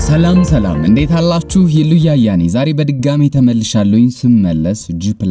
ሰላም እንዴት አላችሁ? ይሉያ ያኔ ዛሬ በድጋሚ ተመልሻለሁኝ። ስመለስ G+3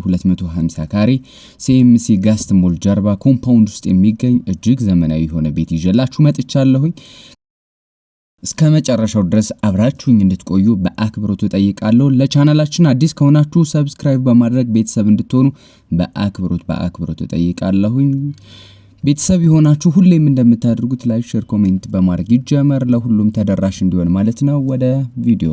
250 ካሬ CMC ጋስት ሞል ጀርባ ኮምፓውንድ ውስጥ የሚገኝ እጅግ ዘመናዊ የሆነ ቤት ይዤላችሁ መጥቻለሁኝ። እስከ መጨረሻው ድረስ አብራችሁኝ እንድትቆዩ በአክብሮት ተጠይቃለሁ። ለቻናላችን አዲስ ከሆናችሁ ሰብስክራይብ በማድረግ ቤተሰብ እንድትሆኑ በአክብሮት ተጠይቃለሁኝ። ቤተሰብ የሆናችሁ ሁሌም እንደምታደርጉት ላይክ፣ ሼር፣ ኮሜንት በማድረግ ይጀመር ለሁሉም ተደራሽ እንዲሆን ማለት ነው። ወደ ቪዲዮ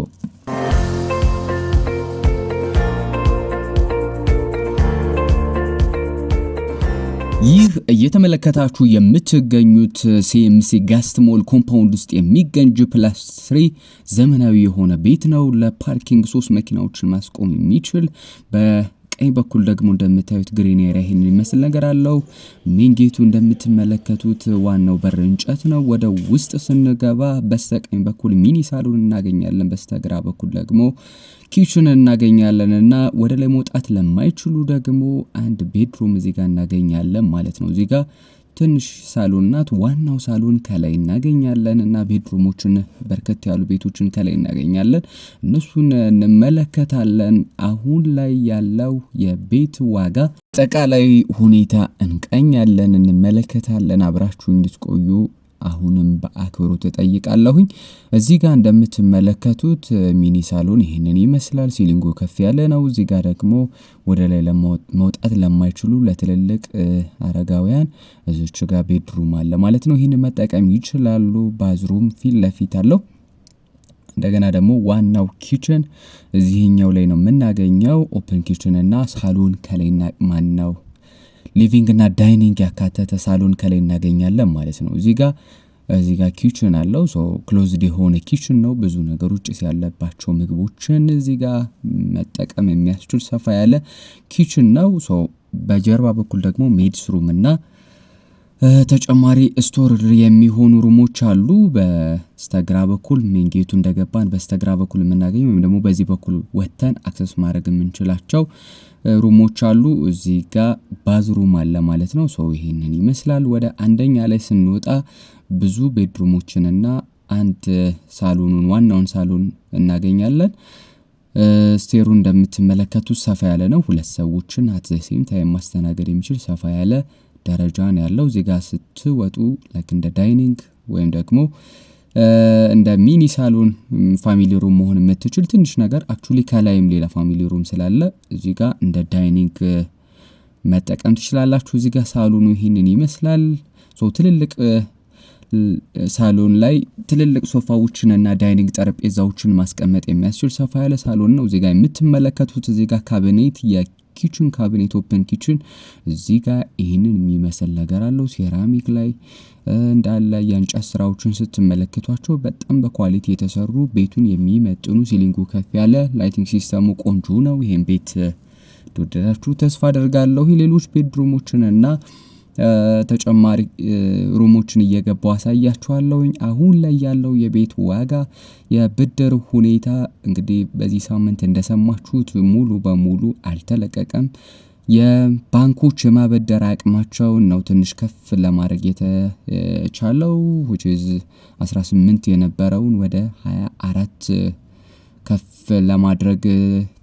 ይህ እየተመለከታችሁ የምትገኙት CMC ጋስት ሞል ኮምፓውንድ ውስጥ የሚገኝ G+3 ዘመናዊ የሆነ ቤት ነው። ለፓርኪንግ 3 መኪናዎችን ማስቆም የሚችል ቀኝ በኩል ደግሞ እንደምታዩት ግሪን ኤሪያ ይሄን የሚመስል ነገር አለው። ሜን ጌቱ እንደምትመለከቱት ዋናው በር እንጨት ነው። ወደ ውስጥ ስንገባ በስተቀኝ በኩል ሚኒ ሳሎን እናገኛለን። በስተግራ በኩል ደግሞ ኪችን እናገኛለንና ወደ ላይ መውጣት ለማይችሉ ደግሞ አንድ ቤድሩም እዚህ ጋር እናገኛለን ማለት ነው። እዚህ ጋር ትንሽ ሳሎን ናት። ዋናው ሳሎን ከላይ እናገኛለንና ቤድሩሞችን በርከት ያሉ ቤቶችን ከላይ እናገኛለን። እነሱን እንመለከታለን። አሁን ላይ ያለው የቤት ዋጋ አጠቃላይ ሁኔታ እንቃኛለን፣ እንመለከታለን። አብራችሁ እንድትቆዩ አሁንም በአክብሮት ተጠይቃለሁኝ። እዚህ ጋር እንደምትመለከቱት ሚኒ ሳሎን ይሄንን ይመስላል። ሲሊንጉ ከፍ ያለ ነው። እዚህ ጋር ደግሞ ወደ ላይ መውጣት ለማይችሉ ለትልልቅ አረጋውያን እዚች ጋር ቤድሩም አለ ማለት ነው። ይሄን መጠቀም ይችላሉ። ባዝሩም ፊት ለፊት አለው። እንደገና ደግሞ ዋናው ኪችን እዚህኛው ላይ ነው የምናገኘው። ኦፕን ኪችን እና ሳሎን ከላይና ማናው ሊቪንግ እና ዳይኒንግ ያካተተ ሳሎን ከላይ እናገኛለን ማለት ነው። እዚህ ጋር ኪችን አለው። ሶ ክሎዝድ የሆነ ኪችን ነው። ብዙ ነገሮች ያለባቸው ምግቦችን እዚህ ጋር መጠቀም የሚያስችል ሰፋ ያለ ኪችን ነው። ሶ በጀርባ በኩል ደግሞ ሜድስ ሩም እና ተጨማሪ ስቶር የሚሆኑ ሩሞች አሉ። በስተግራ በኩል ሜን ጌቱ እንደገባን በስተግራ በኩል የምናገኘው ወይም ደግሞ በዚህ በኩል ወተን አክሰስ ማድረግ የምንችላቸው ሩሞች አሉ። እዚህ ጋር ባዝሩም አለ ማለት ነው። ሶ ይሄንን ይመስላል። ወደ አንደኛ ላይ ስንወጣ ብዙ ቤድሩሞችንና አንድ ሳሎኑን ዋናውን ሳሎን እናገኛለን። ስቴሩ እንደምትመለከቱት ሰፋ ያለ ነው። ሁለት ሰዎችን አትዘሲም ታይም ማስተናገድ የሚችል ሰፋ ያለ ደረጃ ነው ያለው። እዚህ ጋር ስትወጡ ላይክ እንደ ዳይኒንግ ወይም ደግሞ እንደ ሚኒ ሳሎን ፋሚሊ ሩም መሆን የምትችል ትንሽ ነገር አክቹሊ ከላይም ሌላ ፋሚሊ ሩም ስላለ እዚህ ጋር እንደ ዳይኒንግ መጠቀም ትችላላችሁ። እዚህ ጋር ሳሎኑ ይሄንን ይመስላል። ሶ ትልልቅ ሳሎን ላይ ትልልቅ ሶፋዎችን እና ዳይኒንግ ጠረጴዛዎችን ማስቀመጥ የሚያስችል ሰፋ ያለ ሳሎን ነው። እዚህ ጋር የምትመለከቱት እዚህ ጋር ካቢኔት ኪችን ካቢኔት ኦፕን ኪችን እዚህ ጋር ይሄንን የሚመስል ነገር አለው። ሴራሚክ ላይ እንዳለ የእንጨት ስራዎችን ስትመለከቷቸው በጣም በኳሊቲ የተሰሩ ቤቱን የሚመጥኑ ሲሊንጉ ከፍ ያለ ላይቲንግ ሲስተሙ ቆንጆ ነው። ይሄን ቤት ተወደዳችሁ ተስፋ አደርጋለሁ። ሌሎች ቤድሩሞችን እና ተጨማሪ ሩሞችን እየገባው አሳያችኋለሁኝ። አሁን ላይ ያለው የቤት ዋጋ የብድር ሁኔታ እንግዲህ በዚህ ሳምንት እንደሰማችሁት ሙሉ በሙሉ አልተለቀቀም። የባንኮች የማበደር አቅማቸውን ነው ትንሽ ከፍ ለማድረግ የተቻለው which is 18 የነበረውን ወደ 24 ከፍ ለማድረግ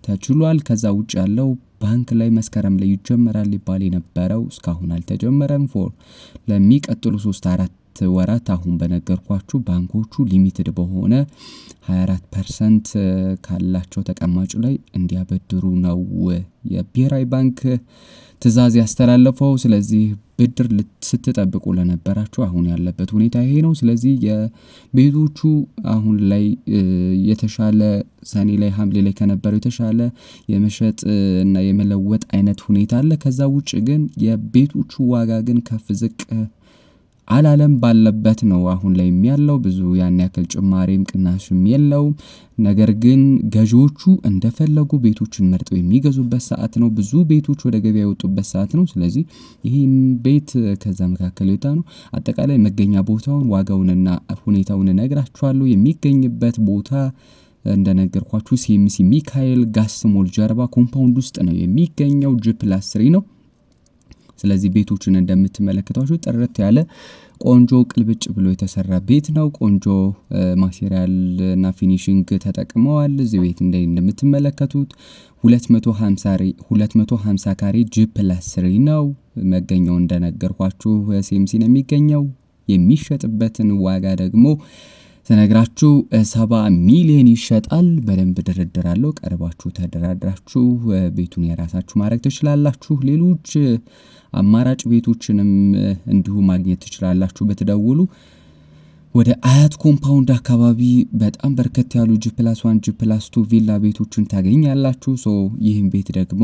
ተችሏል። ከዛ ውጭ ያለው ባንክ ላይ መስከረም ላይ ይጀመራል ሊባል የነበረው እስካሁን አልተጀመረም። ለሚቀጥሉ 3-4 ወራት አሁን በነገርኳችሁ ባንኮቹ ሊሚትድ በሆነ 24% ካላቸው ተቀማጭ ላይ እንዲያበድሩ ነው የብሔራዊ ባንክ ትዕዛዝ ያስተላለፈው። ስለዚህ ብድር ስትጠብቁ ለነበራችሁ አሁን ያለበት ሁኔታ ይሄ ነው። ስለዚህ የቤቶቹ አሁን ላይ የተሻለ ሰኔ ላይ ሐምሌ ላይ ከነበረው የተሻለ የመሸጥ እና የመለወጥ አይነት ሁኔታ አለ። ከዛ ውጭ ግን የቤቶቹ ዋጋ ግን ከፍ ዝቅ አላለም ባለበት ነው አሁን ላይ ያለው። ብዙ ያን ያክል ጭማሪም ቅናሽም የለውም። ነገር ግን ገዢዎቹ እንደፈለጉ ቤቶችን መርጠው የሚገዙበት ሰዓት ነው። ብዙ ቤቶች ወደ ገበያ የወጡበት ሰዓት ነው። ስለዚህ ይሄን ቤት ከዛ መካከል ይወጣ ነው። አጠቃላይ መገኛ ቦታውን ዋጋውንና ሁኔታውን እነግራችኋለሁ። የሚገኝበት ቦታ እንደነገርኳችሁ CMC ሚካኤል ጋስት ሞል ጀርባ ኮምፓውንድ ውስጥ ነው የሚገኘው። G+3 ነው። ስለዚህ ቤቶችን እንደምትመለከቷቸው ጥርት ያለ ቆንጆ ቅልብጭ ብሎ የተሰራ ቤት ነው። ቆንጆ ማቴሪያል እና ፊኒሺንግ ተጠቅመዋል። እዚህ ቤት እንደምትመለከቱት 250 ካሬ G+3 ነው። መገኛው እንደነገርኳችሁ ሲኤምሲ ነው የሚገኘው። የሚሸጥበትን ዋጋ ደግሞ ተነግራችሁ 70 ሚሊዮን ይሸጣል። በደንብ ድርድራለሁ። ቀርባችሁ ተደራድራችሁ ቤቱን የራሳችሁ ማድረግ ትችላላችሁ። ሌሎች አማራጭ ቤቶችንም እንዲሁ ማግኘት ትችላላችሁ በተደውሉ። ወደ አያት ኮምፓውንድ አካባቢ በጣም በርከት ያሉ G+1 G+2 ቪላ ቤቶችን ታገኛላችሁ። ይህን ቤት ደግሞ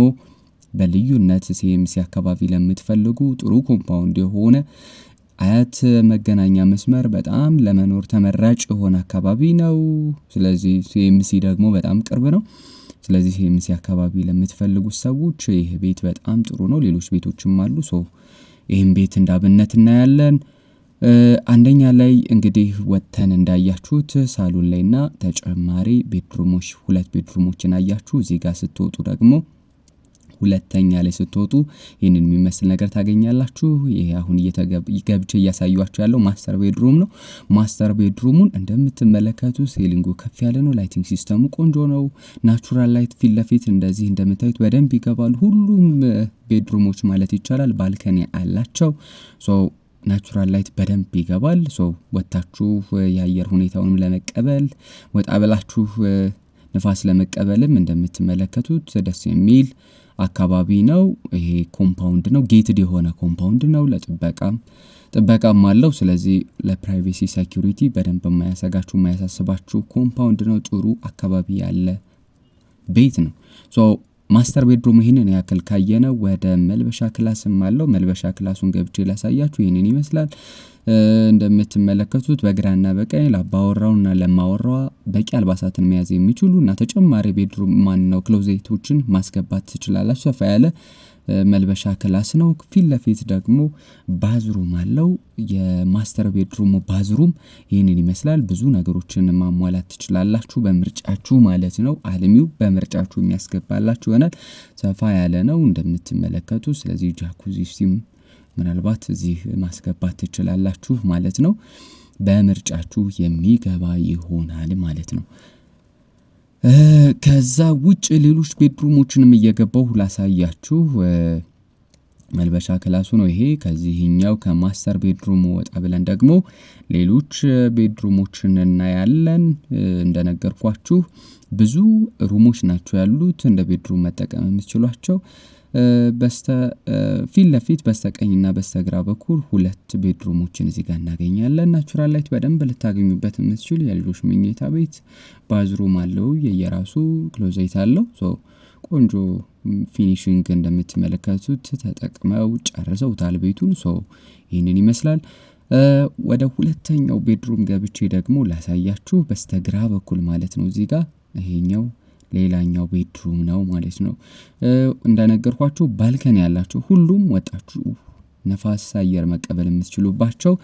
በልዩነት ሲኤምሲ አካባቢ ለምትፈልጉ ጥሩ ኮምፓውንድ የሆነ አያት መገናኛ መስመር በጣም ለመኖር ተመራጭ የሆነ አካባቢ ነው። ስለዚህ ሲኤምሲ ደግሞ በጣም ቅርብ ነው። ስለዚህ ሲኤምሲ አካባቢ ለምትፈልጉ ሰዎች ይህ ቤት በጣም ጥሩ ነው። ሌሎች ቤቶችም አሉ። ይህን ቤት እንዳብነት እናያለን። አንደኛ ላይ እንግዲህ ወተን እንዳያችሁት ሳሎን ላይና ተጨማሪ ቤድሩሞች 2 ቤድሩሞችን አያችሁ። እዚህ ጋር ስትወጡ ደግሞ ሁለተኛ ላይ ስትወጡ ይህንን የሚመስል ነገር ታገኛላችሁ። ይሄ አሁን ገብቼ እያሳዩአችሁ ያለው ማስተር ቤድሩም ነው። ማስተር ቤድሩሙን እንደምትመለከቱ ሴሊንጉ ከፍ ያለ ነው። ላይቲንግ ሲስተሙ ቆንጆ ነው። ናቹራል ላይት ፊት ለፊት እንደዚህ እንደምታዩት በደንብ ይገባሉ። ሁሉም ቤድሩሞች ማለት ይቻላል ባልከኒ አላቸው። ናቹራል ላይት በደንብ ይገባል። ወጣችሁ የአየር ሁኔታውንም ለመቀበል ወጣ ብላችሁ ንፋስ ለመቀበልም እንደምትመለከቱት ደስ የሚል አካባቢ ነው። ይሄ ኮምፓውንድ ነው። ጌትድ የሆነ ኮምፓውንድ ነው። ጥበቃም አለው። ስለዚህ ለፕራይቬሲ ሴኩሪቲ በደንብ የማያሰጋችሁ የማያሳስባችሁ ኮምፓውንድ ነው። ጥሩ አካባቢ ያለ ቤት ነው። ማስተር ቤድሩም ይሄንን ያክል ካየነው ወደ መልበሻ ክላስም አለው። መልበሻ ክላሱን ገብቼ ላሳያችሁ። ይሄንን ይመስላል። እንደምትመለከቱት በግራና በቀኝ ለአባወራውና ለማወራዋ በቂ አልባሳትን መያዝ የሚችሉ እና ተጨማሪ ቤድሩም ክሎዜቶችን ማስገባት ትችላላችሁ። ሰፋ ያለ መልበሻ ክላስ ነው። ፊት ለፊት ደግሞ ባዝሩም አለው። የማስተር ቤድሩም ባዝሩም ይህንን ይመስላል። ብዙ ነገሮችን ማሟላት ትችላላችሁ በምርጫችሁ ማለት ነው። አልሚው በምርጫችሁ የሚያስገባላችሁ ይሆናል። ሰፋ ያለ ነው እንደምትመለከቱ። ስለዚህ ጃኩዚም ምናልባት እዚህ ማስገባት ትችላላችሁ ማለት ነው። በምርጫችሁ የሚገባ ይሆናል ማለት ነው። ከዛ ውጭ ሌሎች ቤድሩሞችንም እየገባው ላሳያችሁ። መልበሻ ክላሱ ነው ይሄ። ከዚህኛው ከማስተር ቤድሩም ወጣ ብለን ደግሞ ሌሎች ቤድሩሞችን እናያለን። እንደነገርኳችሁ ብዙ ሩሞች ናቸው ያሉት እንደ ቤድሩም መጠቀም የምትችሏቸው። ፊት ለፊት በስተቀኝና በስተግራ በኩል 2 ቤድሩሞችን እዚህ ጋር እናገኛለን። ናቹራል ላይት በደንብ ልታገኙበት የምትችሉ የልጆች መኝታ ቤት ባዝሩም አለው። የየራሱ ክሎዜት አለው። ቆንጆ ፊኒሺንግ እንደምትመለከቱት ተጠቅመው ጨርሰውታል ቤቱን። ይህንን ይመስላል። ወደ ሁለተኛው ቤድሩም ገብቼ ደግሞ ላሳያችሁ። በስተግራ በኩል ማለት ነው። እዚህ ጋር ይሄኛው ሌላኛው ቤድሩም ነው ማለት ነው። እንደነገርኳችሁ ባልከኒ ያላቸው ሁሉም ወጣችሁ ነፋስ አየር መቀበል የምትችሉባቸው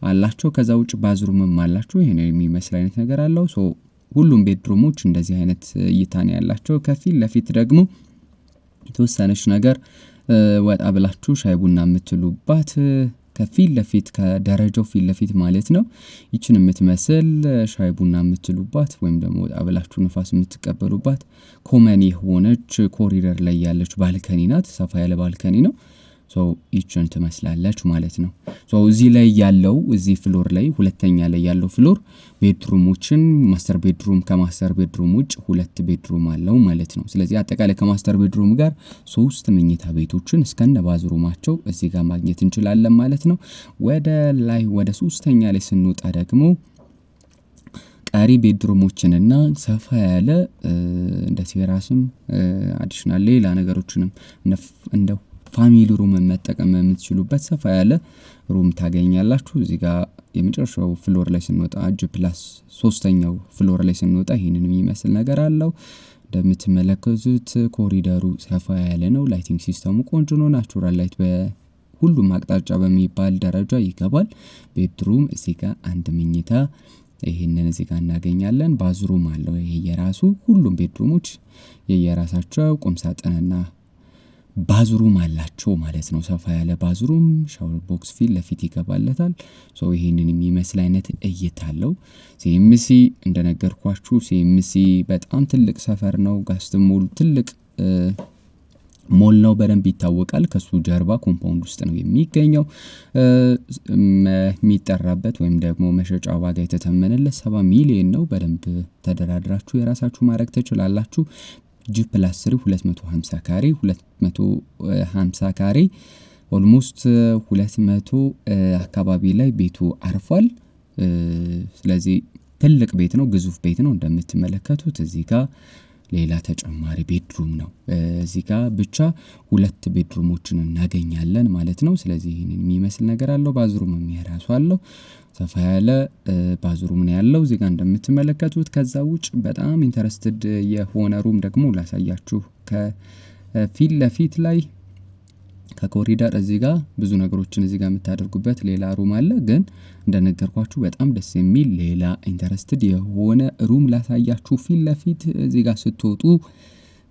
አላቸው። ከዛ ውጭ ባዝሩምም አላቸው። ይሄን የሚመስል አይነት ነገር አለው። ሁሉም ቤድሩሞች እንደዚህ አይነት እይታ ነው ያላቸው። ከፊት ለፊት ደግሞ የተወሰነች ነገር ወጣ ብላችሁ ሻይ ቡና የምትሉባት ከፊት ለፊት ከደረጃው ፊት ለፊት ማለት ነው ይችን የምትመስል ሻይ ቡና የምትሉባት ወይም ደግሞ ወጣ ብላችሁ ንፋስ የምትቀበሉባት ኮመን የሆነች ኮሪደር ላይ ያለች ባልከኒ ናት። ሰፋ ያለ ባልከኒ ነው። ይችን ትመስላለች ማለት ነው። እዚህ ላይ ያለው እዚህ ፍሎር ላይ ሁለተኛ ላይ ያለው ፍሎር ቤድሩሞችን ማስተር ቤድሩም ከማስተር ቤድሩም ውጭ 2 ቤድሩም አለው ማለት ነው። ስለዚህ አጠቃላይ ከማስተር ቤድሩም ጋር 3 መኝታ ቤቶችን እስከነ ባዝሩማቸው እዚህ ጋር ማግኘት እንችላለን ማለት ነው። ወደ ላይ ወደ 3ኛ ላይ ስንወጣ ደግሞ ቀሪ ቤድሩሞችንና ሰፋ ያለ እንደ ቴራስም አዲሽናል ሌላ ነገሮችንም እንደ ፋሚሊ ሩም መጠቀም የምትችሉበት ሰፋ ያለ ሩም ታገኛላችሁ። እዚህ ጋር የመጨረሻው ፍሎር ላይ ስንወጣ +3ኛው ፍሎር ላይ ስንወጣ ይሄንን የሚመስል ነገር አለው። እንደምትመለከቱት ኮሪደሩ ሰፋ ያለ ነው። ላይቲንግ ሲስተሙ ቆንጆ ነው። ናቹራል ላይት በሁሉም አቅጣጫ በሚባል ደረጃ ይገባል። ቤድሩም እዚህ ጋር 1 መኝታ ይሄንን እዚህ ጋር እናገኛለን። ባዝሩም አለው። ይሄ የራሱ ሁሉም ቤድሩሞች የየራሳቸው ቁም ሳጥንና ባዝሩም አላቸው ማለት ነው። ሰፋ ያለ ባዝሩም ሻወር ቦክስ ፊት ለፊት ይገባለታል። ሶ ይሄንን የሚመስል አይነት እይታ አለው። ሲኤምሲ እንደነገርኳችሁ ሲኤምሲ በጣም ትልቅ ሰፈር ነው። ጋስት ሞል ትልቅ ሞል ነው፣ በደንብ ይታወቃል። ከሱ ጀርባ ኮምፓውንድ ውስጥ ነው የሚገኘው። የሚጠራበት ወይም ደግሞ መሸጫ ዋጋ የተተመነለት 70 ሚሊዮን ነው። በደንብ ተደራድራችሁ የራሳችሁ ማድረግ ትችላላችሁ። G+3 250 ካሬ 250 ካሬ ኦልሞስት 200 አካባቢ ላይ ቤቱ አርፏል። ስለዚህ ትልቅ ቤት ነው፣ ግዙፍ ቤት ነው። እንደምትመለከቱት እዚህ ጋር ሌላ ተጨማሪ ቤድሩም ነው። እዚህ ጋር ብቻ 2 ቤድሩሞችን እናገኛለን ማለት ነው። ስለዚህ ይሄንን የሚመስል ነገር አለው። ባዝሩም የሚያራሱ አለው። ሰፋ ያለ ባዝሩም ነው ያለው እዚህ ጋር እንደምትመለከቱት። ከዛ ውጭ በጣም ኢንተረስትድ የሆነ ሩም ደግሞ ላሳያችሁ። ከፊት ለፊት ላይ ከኮሪደር እዚህ ጋር ብዙ ነገሮችን እዚህ ጋር የምታደርጉበት ሌላ ሩም አለ። ግን እንደነገርኳችሁ በጣም ደስ የሚል ሌላ ኢንተረስትድ የሆነ ሩም ላሳያችሁ። ፊት ለፊት እዚህ ጋር ስትወጡ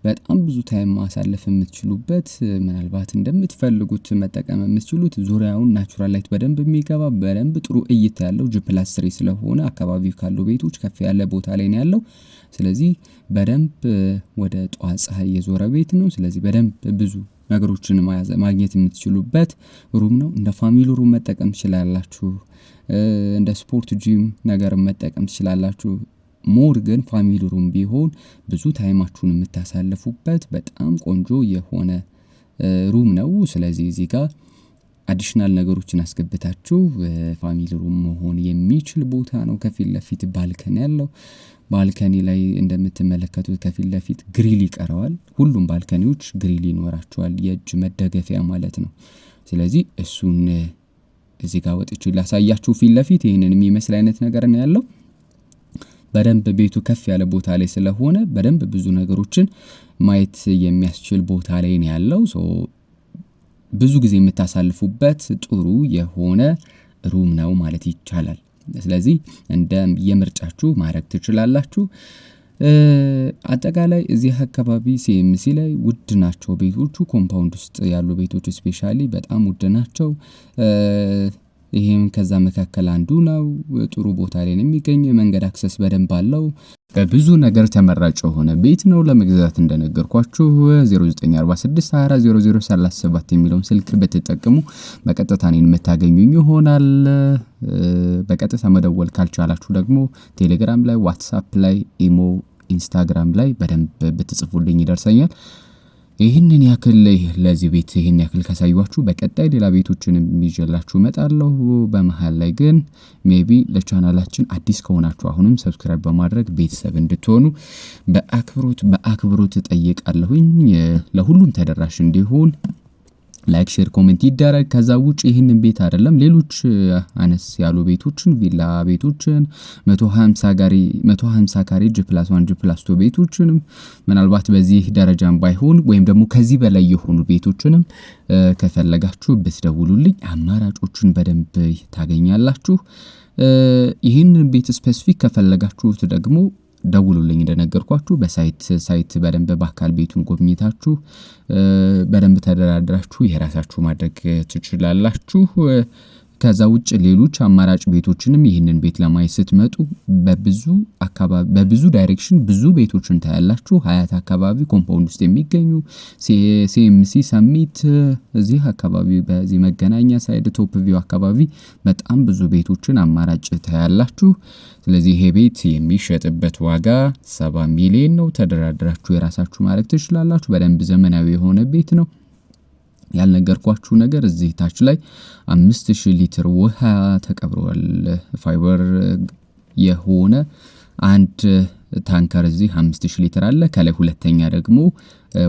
በጣም ብዙ ታይም ማሳለፍ የምትችሉበት፣ ምናልባት እንደምትፈልጉት መጠቀም የምትችሉት ዙሪያውን ናቹራል ላይት በደንብ የሚገባ በደንብ ጥሩ እይታ ያለው G+3 ስለሆነ አካባቢው ካሉ ቤቶች ከፍ ያለ ቦታ ላይ ነው ያለው። ስለዚህ በደንብ ወደ ጠዋት ፀሐይ የዞረ ቤት ነው። ስለዚህ በደንብ ብዙ ነገሮችን ማግኘት የምትችሉበት ሩም ነው። እንደ ፋሚሊ ሩም መጠቀም ትችላላችሁ። እንደ ስፖርት ጂም ነገር መጠቀም ትችላላችሁ። ሞር ግን ፋሚሊ ሩም ቢሆን ብዙ ታይማችሁን የምታሳልፉበት በጣም ቆንጆ የሆነ ሩም ነው። ስለዚህ እዚህ ጋር አዲሽናል ነገሮችን አስገብታችሁ ፋሚሊ ሩም መሆን የሚችል ቦታ ነው። ከፊት ለፊት ባልከኒ ያለው፣ ባልከኒ ላይ እንደምትመለከቱት ከፊት ለፊት ግሪል ይቀረዋል። ሁሉም ባልከኒዎች ግሪል ይኖራቸዋል፣ የእጅ መደገፊያ ማለት ነው። ስለዚህ እሱን እዚህ ጋር ወጥቼ ላሳያችሁ። ፊት ለፊት ይህንን የሚመስል አይነት ነገር ነው ያለው። በደንብ ቤቱ ከፍ ያለ ቦታ ላይ ስለሆነ በደንብ ብዙ ነገሮችን ማየት የሚያስችል ቦታ ላይ ነው ያለው። ሶ ብዙ ጊዜ የምታሳልፉበት ጥሩ የሆነ ሩም ነው ማለት ይቻላል። ስለዚህ እንደ የምርጫችሁ ማድረግ ትችላላችሁ። አጠቃላይ እዚህ አካባቢ ሲኤምሲ ላይ ውድ ናቸው ቤቶቹ። ኮምፓውንድ ውስጥ ያሉ ቤቶች ስፔሻሊ በጣም ውድ ናቸው። ይሄም ከዛ መካከል አንዱ ነው። ጥሩ ቦታ ላይ ነው የሚገኘው። የመንገድ አክሰስ በደንብ አለው። በብዙ ነገር ተመራጭ የሆነ ቤት ነው። ለመግዛት እንደነገርኳችሁ 0946240037 የሚለውን ስልክ ብትጠቀሙ በቀጥታ እኔን የምታገኙኝ ይሆናል። በቀጥታ መደወል ካልቻላችሁ ደግሞ ቴሌግራም ላይ፣ ዋትስአፕ ላይ፣ ኢሞ፣ ኢንስታግራም ላይ በደንብ ብትጽፉልኝ ይደርሰኛል። ይህንን ያክል ለዚህ ቤት ይህን ያክል ካሳያችሁ በቀጣይ ሌላ ቤቶችን ይዤላችሁ እመጣለሁ። በመሃል ላይ ግን ሜቢ ለቻናላችን አዲስ ከሆናችሁ አሁንም ሰብስክራይብ በማድረግ ቤተሰብ እንድትሆኑ በአክብሮት እጠይቃለሁኝ። ለሁሉም ተደራሽ እንዲሆን ላይክ፣ ሼር፣ ኮሜንት ይደረግ። ከዛ ውጭ ይህንን ቤት አይደለም ሌሎች አነስ ያሉ ቤቶችን ቪላ ቤቶችን 150 ካሬ G+1 G+2 ቤቶችንም ምናልባት በዚህ ደረጃም ባይሆን ወይም ደግሞ ከዚህ በላይ የሆኑ ቤቶችንም ከፈለጋችሁ ብትደውሉልኝ አማራጮችን በደንብ ታገኛላችሁ። ይህንን ቤት ስፔሲፊክ ከፈለጋችሁት ደግሞ ደውሉልኝ። እንደነገርኳችሁ በሳይት በደንብ በአካል ቤቱን ጎብኝታችሁ በደንብ ተደራድራችሁ የራሳችሁ ማድረግ ትችላላችሁ። ከዛ ውጭ ሌሎች አማራጭ ቤቶችንም ይህንን ቤት ለማየት ስትመጡ በብዙ ዳይሬክሽን ብዙ ቤቶችን ታያላችሁ። ሀያት አካባቢ ኮምፓውንድ ውስጥ የሚገኙ ሲኤምሲ ሰሚት እዚህ አካባቢ በዚህ መገናኛ ሳይድ ቶፕ ቪው አካባቢ በጣም ብዙ ቤቶችን አማራጭ ታያላችሁ። ስለዚህ ይሄ ቤት የሚሸጥበት ዋጋ 70 ሚሊዮን ነው። ተደራድራችሁ የራሳችሁ ማድረግ ትችላላችሁ። በደንብ ዘመናዊ የሆነ ቤት ነው። ያልነገርኳችሁ ነገር እዚህ ታች ላይ 5000 ሊትር ውሃ ተቀብሯል። ፋይበር የሆነ አንድ ታንከር እዚህ 5000 ሊትር አለ። ከላይ ሁለተኛ ደግሞ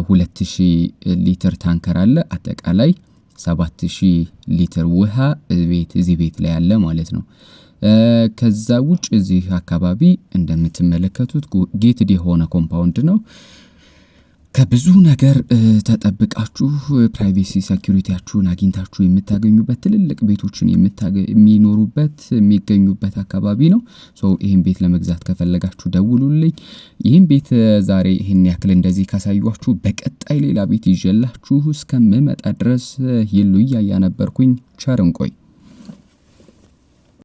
2000 ሊትር ታንከር አለ። አጠቃላይ 7000 ሊትር ውሃ እዚህ ቤት ላይ አለ ማለት ነው። ከዛ ውጭ እዚህ አካባቢ እንደምትመለከቱት ጌትድ የሆነ ኮምፓውንድ ነው። ከብዙ ነገር ተጠብቃችሁ ፕራይቬሲ ሴኩሪቲያችሁን አግኝታችሁ የምታገኙበት ትልልቅ ቤቶችን የሚኖሩበት የሚገኙበት አካባቢ ነው። ሶ ይሄን ቤት ለመግዛት ከፈለጋችሁ ደውሉልኝ። ይሄን ቤት ዛሬ ይሄን ያክል እንደዚህ ካሳዩአችሁ በቀጣይ ሌላ ቤት ይዤላችሁ እስከምመጣ ድረስ ይሉያ ያነበርኩኝ ቸር እንቆይ።